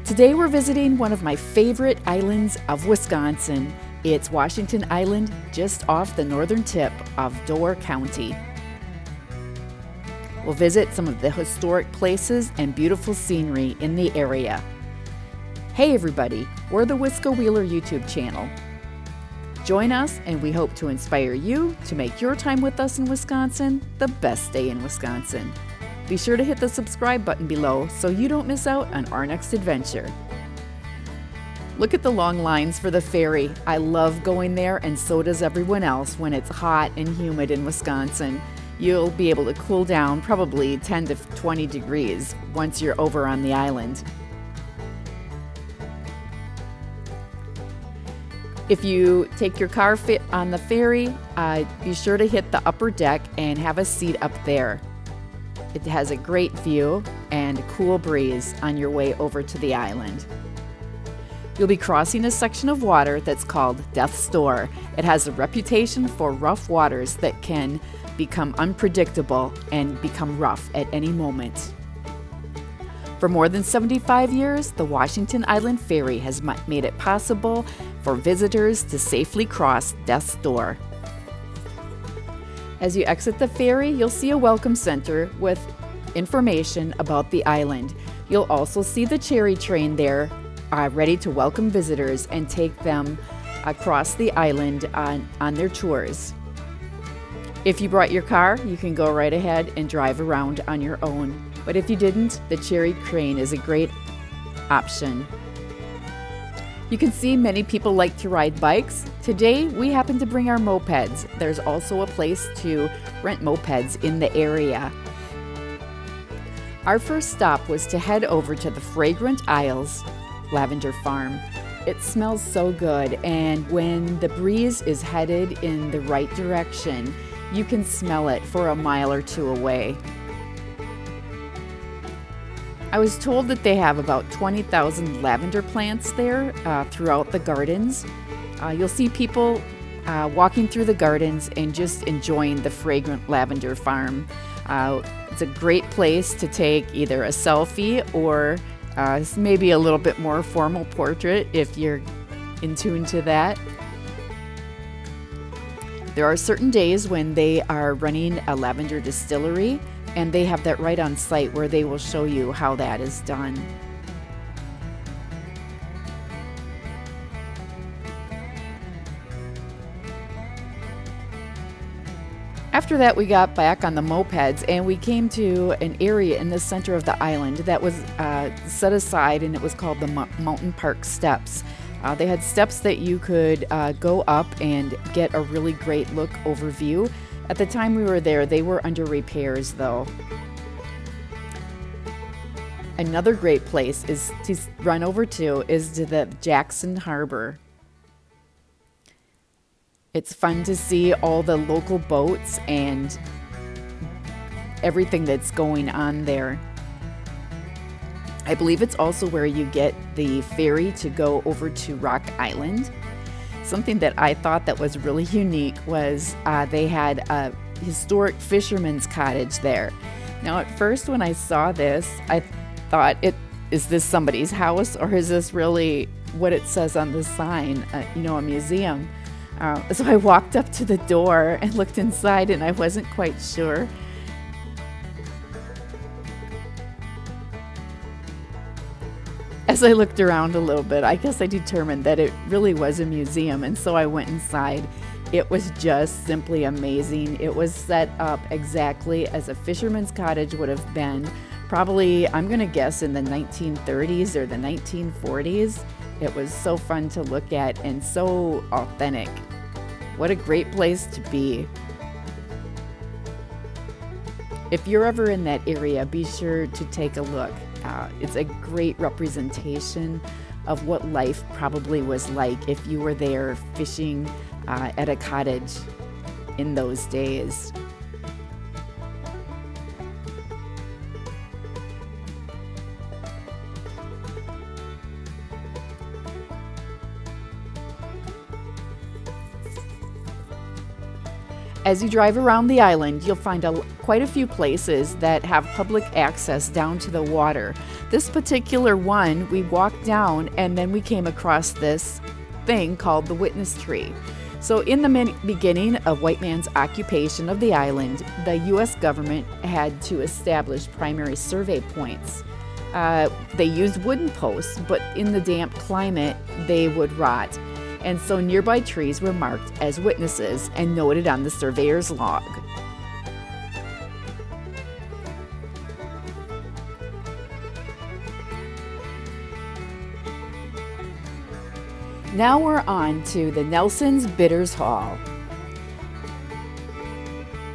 Today we're visiting one of my favorite islands of Wisconsin. It's Washington Island, just off the northern tip of Door County. We'll visit some of the historic places and beautiful scenery in the area. Hey everybody, we're the Wisco Wheeler YouTube channel. Join us and we hope to inspire you to make your time with us in Wisconsin the best day in Wisconsin. Be sure to hit the subscribe button below so you don't miss out on our next adventure. Look at the long lines for the ferry. I love going there, and so does everyone else when it's hot and humid in Wisconsin. You'll be able to cool down probably 10 to 20 degrees once you're over on the island. If you take your car fit on the ferry, be sure to hit the upper deck and have a seat up there. It has a great view and a cool breeze on your way over to the island. You'll be crossing a section of water that's called Death's Door. It has a reputation for rough waters that can become unpredictable and become rough at any moment. For more than 75 years, the Washington Island Ferry has made it possible for visitors to safely cross Death's Door. As you exit the ferry, you'll see a welcome center with information about the island. You'll also see the cherry train there, ready to welcome visitors and take them across the island on their tours. If you brought your car, you can go right ahead and drive around on your own. But if you didn't, the cherry train is a great option. You can see many people like to ride bikes. Today, we happen to bring our mopeds. There's also a place to rent mopeds in the area. Our first stop was to head over to the Fragrant Isles Lavender Farm. It smells so good, and when the breeze is headed in the right direction, you can smell it for a mile or two away. I was told that they have about 20,000 lavender plants there throughout the gardens. You'll see people walking through the gardens and just enjoying the fragrant lavender farm. It's a great place to take either a selfie or maybe a little bit more formal portrait if you're in tune to that. There are certain days when they are running a lavender distillery, and they have that right on site where they will show you how that is done. After that, we got back on the mopeds and we came to an area in the center of the island that was set aside, and it was called the Mountain Park Steps. They had steps that you could go up and get a really great look overview. At the time we were there, they were under repairs though. Another great place is to run over to is to the Jacobsen Harbor. It's fun to see all the local boats and everything that's going on there. I believe it's also where you get the ferry to go over to Rock Island. Something that I thought that was really unique was they had a historic fisherman's cottage there. Now at first when I saw this, I thought, is this somebody's house or is this really what it says on the sign, a museum? So I walked up to the door and looked inside, and I wasn't quite sure. As I looked around a little bit, I guess I determined that it really was a museum, and so I went inside. It was just simply amazing. It was set up exactly as a fisherman's cottage would have been, probably, I'm going to guess, in the 1930s or the 1940s. It was so fun to look at and so authentic. What a great place to be. If you're ever in that area, be sure to take a look. It's a great representation of what life probably was like if you were there fishing at a cottage in those days. As you drive around the island, you'll find quite a few places that have public access down to the water. This particular one, we walked down and then we came across this thing called the witness tree. So in the beginning of white man's occupation of the island, the U.S. government had to establish primary survey points. They used wooden posts, but in the damp climate, they would rot. And so nearby trees were marked as witnesses and noted on the surveyor's log. Now we're on to the Nelson's Bitters Hall.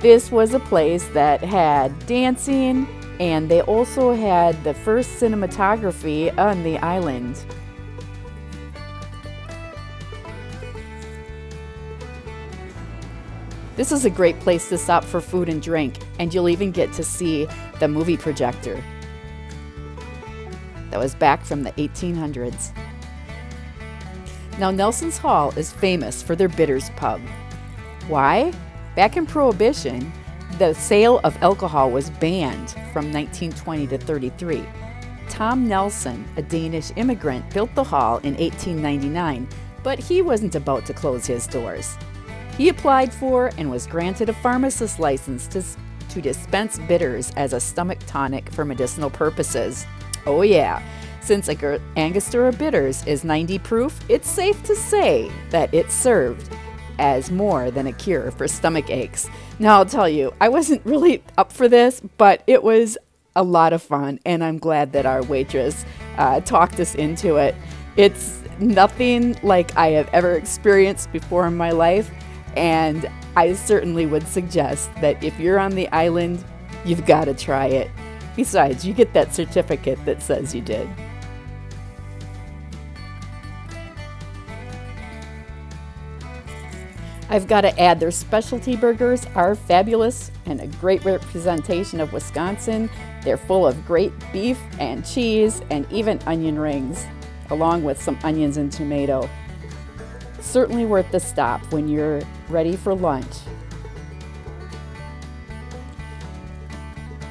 This was a place that had dancing, and they also had the first cinematography on the island. This is a great place to stop for food and drink, and you'll even get to see the movie projector. That was back from the 1800s. Now, Nelson's Hall is famous for their bitters pub. Why? Back in Prohibition, the sale of alcohol was banned from 1920 to 33. Tom Nelson, a Danish immigrant, built the hall in 1899, but he wasn't about to close his doors. He applied for and was granted a pharmacist's license to dispense bitters as a stomach tonic for medicinal purposes. Oh yeah, since Angostura bitters is 90 proof, it's safe to say that it served as more than a cure for stomach aches. Now I'll tell you, I wasn't really up for this, but it was a lot of fun, and I'm glad that our waitress talked us into it. It's nothing like I have ever experienced before in my life, and I certainly would suggest that if you're on the island, you've got to try it. Besides, you get that certificate that says you did. I've got to add, their specialty burgers are fabulous and a great representation of Wisconsin. They're full of great beef and cheese and even onion rings, along with some onions and tomato. Certainly worth the stop when you're ready for lunch.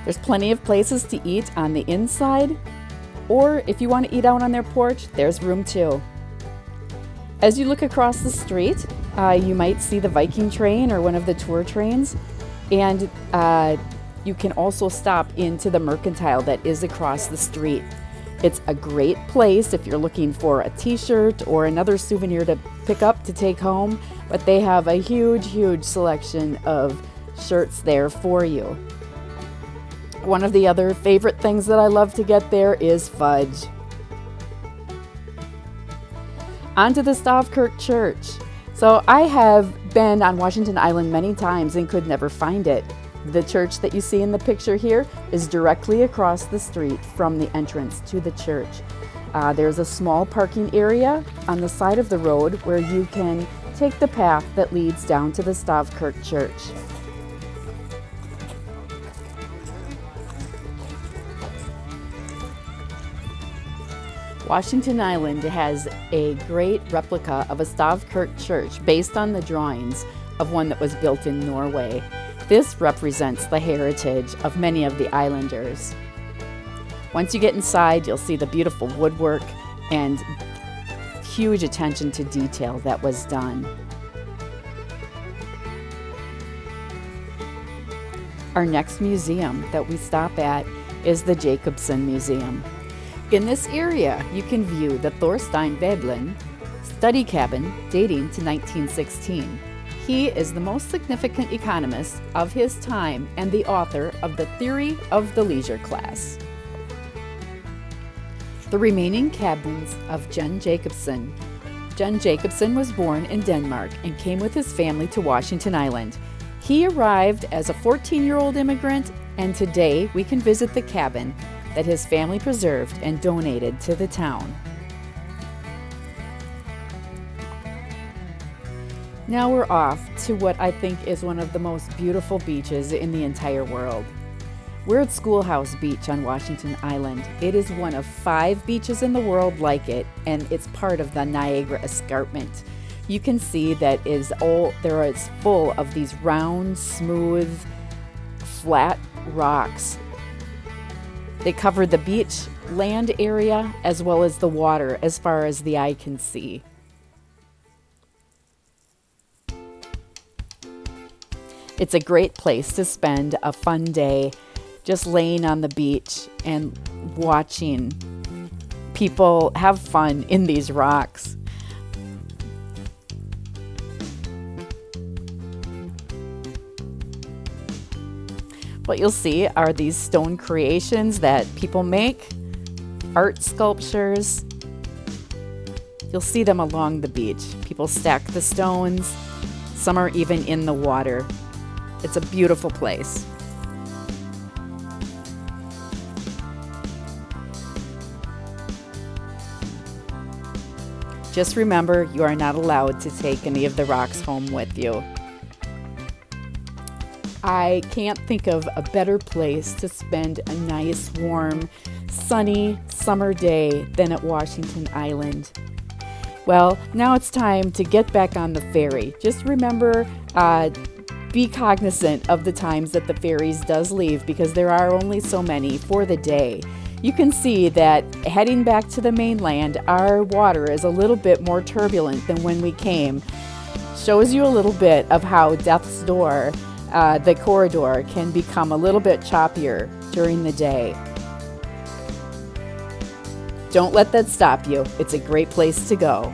There's plenty of places to eat on the inside, or if you want to eat out on their porch, there's room too. As you look across the street, you might see the Viking train or one of the tour trains, and you can also stop into the Mercantile that is across the street. It's a great place if you're looking for a t-shirt or another souvenir to pick up to take home, but they have a huge selection of shirts there for you. One of the other favorite things that I love to get there is fudge. On to the Stavkirke Church. So I have been on Washington Island many times and could never find it. The church that you see in the picture here is directly across the street from the entrance to the church. There's a small parking area on the side of the road where you can take the path that leads down to the Stavkirke Church. Washington Island has a great replica of a Stavkirke church based on the drawings of one that was built in Norway. This represents the heritage of many of the islanders. Once you get inside, you'll see the beautiful woodwork and huge attention to detail that was done. Our next museum that we stop at is the Jacobsen Museum. In this area, you can view the Thorstein Veblen study cabin dating to 1916. He is the most significant economist of his time and the author of The Theory of the Leisure Class. The remaining cabins of John Jacobsen. John Jacobsen was born in Denmark and came with his family to Washington Island. He arrived as a 14-year-old immigrant, and today we can visit the cabin that his family preserved and donated to the town. Now we're off to what I think is one of the most beautiful beaches in the entire world. We're at Schoolhouse Beach on Washington Island. It is one of 5 beaches in the world like it, and it's part of the Niagara Escarpment. You can see that it's full of these round, smooth, flat rocks. They cover the beach land area as well as the water as far as the eye can see. It's a great place to spend a fun day just laying on the beach and watching people have fun in these rocks. What you'll see are these stone creations that people make, art sculptures. You'll see them along the beach. People stack the stones. Some are even in the water. It's a beautiful place. Just remember, you are not allowed to take any of the rocks home with you. I can't think of a better place to spend a nice, warm, sunny summer day than at Washington Island. Well, now it's time to get back on the ferry. Just remember, be cognizant of the times that the ferries does leave because there are only so many for the day. You can see that heading back to the mainland, our water is a little bit more turbulent than when we came. Shows you a little bit of how Death's Door, the corridor, can become a little bit choppier during the day. Don't let that stop you. It's a great place to go.